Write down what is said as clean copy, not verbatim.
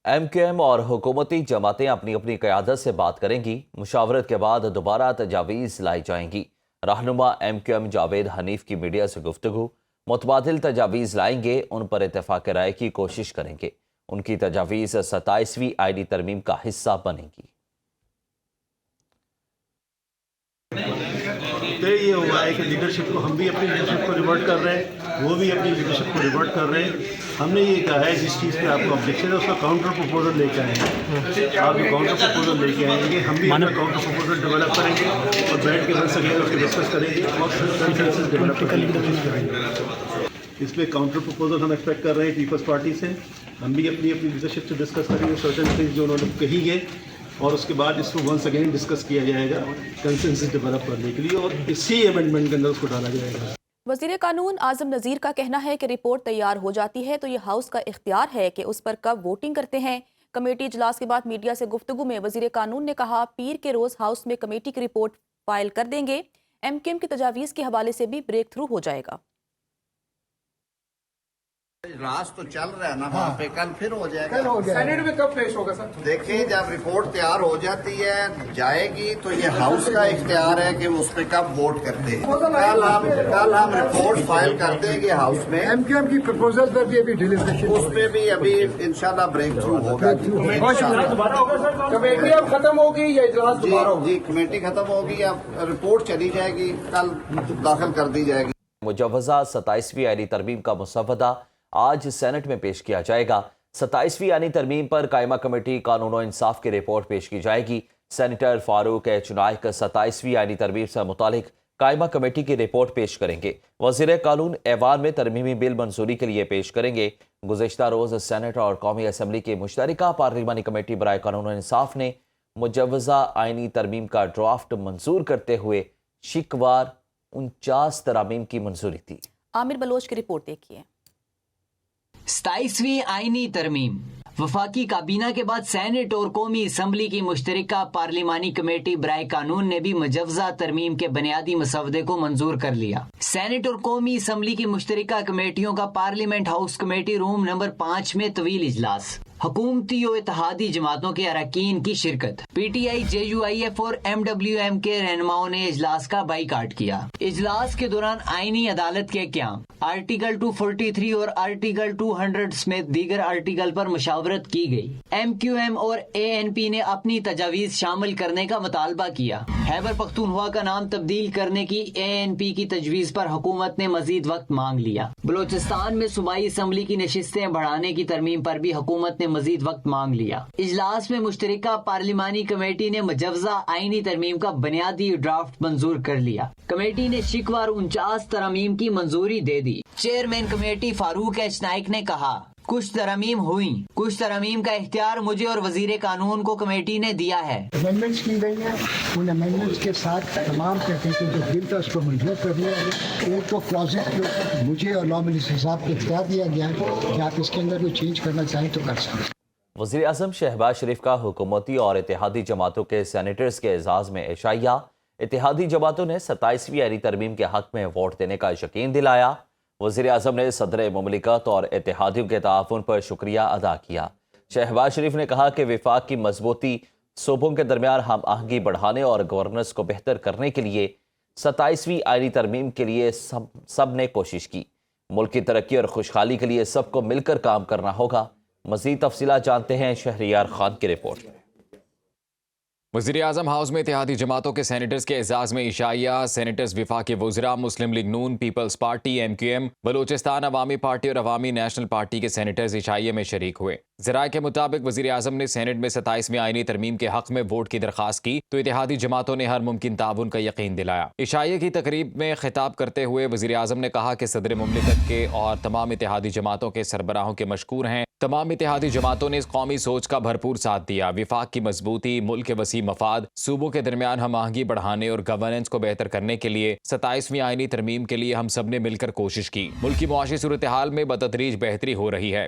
MQM اور حکومتی جماعتیں اپنی اپنی قیادت سے بات کریں گی۔ مشاورت کے بعد دوبارہ تجاویز لائی جائیں گی۔ رہنما MQM جاوید حنیف کی میڈیا سے گفتگو۔ متبادل تجاویز لائیں گے، ان پر اتفاق رائے کی کوشش کریں گے۔ ان کی تجاویز 27ویں آئینی ترمیم کا حصہ بنیں گی۔ تو یہ ہوا ہے کہ لیڈرشپ کو ہم بھی اپنی لیڈرشپ کو ریورٹ کر رہے ہیں، وہ بھی اپنی لیڈرشپ کو ریورٹ کر رہے ہیں۔ ہم نے یہ کہا ہے جس چیز پہ آپ کو آبجیکشن ہے اس کا کاؤنٹر پروپوزل لے کے آئیں گے۔ آپ یہ کاؤنٹر پروپوزل لے کے آئیں گے، ہم بھی اپنا کاؤنٹر پروپوزل ڈیولپ کریں گے اور بیٹھ کے بن سکے اس کو ڈسکس کریں گے اور کنسنسس ڈیولپ کرنے کی کوشش کریں گے۔ اس پہ کاؤنٹر پروپوزل ہم ایکسپیکٹ کر رہے ہیں پیپلز پارٹی سے۔ ہم بھی اپنی لیڈرشپ سے ڈسکس کریں گے سرٹن تھنگز جو انہوں نے کہی گئے، اور اس کے بعد اس کو ونس اگین ڈسکس کیا جائے گا کنسنسس ڈیولپ کرنے کے لیے، اور اسی ایمنڈمنٹ کے اندر اس کو ڈالا جائے گا۔ وزیر قانون اعظم نذیر کا کہنا ہے کہ رپورٹ تیار ہو جاتی ہے تو یہ ہاؤس کا اختیار ہے کہ اس پر کب ووٹنگ کرتے ہیں۔ کمیٹی اجلاس کے بعد میڈیا سے گفتگو میں وزیر قانون نے کہا پیر کے روز ہاؤس میں کمیٹی کی رپورٹ فائل کر دیں گے۔ MQM کی تجاویز کے حوالے سے بھی بریک تھرو ہو جائے گا۔ اجلاس تو چل رہا ہے نا وہاں پہ، کل پھر ہو جائے گا۔ سینیٹ میں کب پیش ہوگا سر؟ دیکھیں جب رپورٹ تیار ہو جاتی ہے جائے گی تو یہ ہاؤس کا اختیار ہے کہ اس پہ کب ووٹ کرتے ہیں۔ کل ہم رپورٹ فائل کر دیں گے ہاؤس میں۔ MQM کی پرپوزل پر بھی ابھی ڈیلیبریشن، اس پہ بھی ابھی انشاءاللہ بریک تھرو ہوگا۔ کمیٹی اب ختم ہوگی یا اجلاس دوبارہ ہوگا؟ جی کمیٹی ختم ہوگی، اب رپورٹ چلی جائے گی، کل داخل کر دی جائے گی۔ مجوزہ 27ویں آئینی ترمیم کا مسودہ آج سینٹ میں پیش کیا جائے گا۔ 27ویں آئینی ترمیم پر قائمہ کمیٹی قانون و انصاف کی رپورٹ پیش کی جائے گی۔ سینیٹر فاروق ایچ نائک 27ویں آئینی ترمیم سے متعلق قائمہ کمیٹی کی رپورٹ پیش کریں گے۔ وزیر قانون ایوان میں ترمیمی بل منظوری کے لیے پیش کریں گے۔ گزشتہ روز سینٹ اور قومی اسمبلی کی مشترکہ پارلیمانی کمیٹی برائے قانون و انصاف نے مجوزہ آئینی ترمیم کا ڈرافٹ منظور کرتے ہوئے شکوار 49 ترامیم کی منظوری دی۔ عامر بلوچ کی رپورٹ دیکھیے۔ 27ویں آئینی ترمیم وفاقی کابینہ کے بعد سینٹ اور قومی اسمبلی کی مشترکہ پارلیمانی کمیٹی برائے قانون نے بھی مجوزہ ترمیم کے بنیادی مسودے کو منظور کر لیا۔ سینٹ اور قومی اسمبلی کی مشترکہ کمیٹیوں کا parliament house committee room number 5 میں طویل اجلاس، حکومتی و اتحادی جماعتوں کے اراکین کی شرکت، PTI JUIF اور MWM کے رہنماؤں نے اجلاس کا بائیکاٹ کیا۔ اجلاس کے دوران آئینی عدالت کے قیام، آرٹیکل 243 اور آرٹیکل 200 سمیت دیگر آرٹیکل پر مشاورت کی گئی۔ MQM اور ANP نے اپنی تجاویز شامل کرنے کا مطالبہ کیا۔ خیبر پختونخوا کا نام تبدیل کرنے کی ANP کی تجویز پر حکومت نے مزید وقت مانگ لیا۔ بلوچستان میں صوبائی اسمبلی کی نشستیں بڑھانے کی ترمیم پر بھی حکومت نے مزید وقت مانگ لیا۔ اجلاس میں مشترکہ پارلیمانی کمیٹی نے مجوزہ آئینی ترمیم کا بنیادی ڈرافٹ منظور کر لیا۔ کمیٹی نے شکوار 49 ترامیم کی منظوری دے دی۔ چیئرمین کمیٹی فاروق ایچ نائک نے کہا کچھ ترامیم ہوئیں، کچھ ترامیم کا اختیار مجھے اور وزیر قانون کو کمیٹی نے دیا ہے۔ امینڈمنٹس کی گئی ہیں، ان امینڈمنٹس کے ساتھ تمام کہتے ہیں کہ جو بل تھا اس کو منظور کر لیا ہے۔ ایک تو کلازٹ کے اوپر مجھے اور لا منسٹر صاحب کو اختیار دیا گیا ہے کہ آپ اس کے اندر کوئی چینج کرنا چاہیں تو کر سکیں۔ وزیر اعظم شہباز شریف کا حکومتی اور اتحادی جماعتوں کے سینیٹرز کے اعزاز میں عشائیہ۔ اتحادی جماعتوں نے 27ویں آئینی ترمیم کے حق میں ووٹ دینے کا یقین دلایا۔ وزیر اعظم نے صدر مملکت اور اتحادیوں کے تعاون پر شکریہ ادا کیا۔ شہباز شریف نے کہا کہ وفاق کی مضبوطی، صوبوں کے درمیان ہم آہنگی بڑھانے اور گورننس کو بہتر کرنے کے لیے 27ویں آئینی ترمیم کے لیے سب نے کوشش کی۔ ملک کی ترقی اور خوشحالی کے لیے سب کو مل کر کام کرنا ہوگا۔ مزید تفصیلات جانتے ہیں شہریار خان کی رپورٹ میں۔ وزیر اعظم ہاؤس میں اتحادی جماعتوں کے سینیٹرز کے اعزاز میں عشائیہ۔ سینیٹرز وفاقی وزراء، مسلم لیگ نون، پیپلز پارٹی، MQM، بلوچستان عوامی پارٹی اور عوامی نیشنل پارٹی کے سینیٹرز عشائیہ میں شریک ہوئے۔ ذرائع کے مطابق وزیر اعظم نے سینٹ میں 27ویں آئینی ترمیم کے حق میں ووٹ کی درخواست کی تو اتحادی جماعتوں نے ہر ممکن تعاون کا یقین دلایا۔ عشائیہ کی تقریب میں خطاب کرتے ہوئے وزیر اعظم نے کہا کہ صدر مملکت کے اور تمام اتحادی جماعتوں کے سربراہوں کے مشکور ہیں۔ تمام اتحادی جماعتوں نے اس قومی سوچ کا بھرپور ساتھ دیا۔ وفاق کی مضبوطی، ملک کے وسیع مفاد، صوبوں کے درمیان ہم آہنگی بڑھانے اور گورننس کو بہتر کرنے کے لیے 27ویں آئینی ترمیم کے لیے ہم سب نے مل کر کوشش کی۔ ملک کی معاشی صورتحال میں بتدریج بہتری ہو رہی ہے۔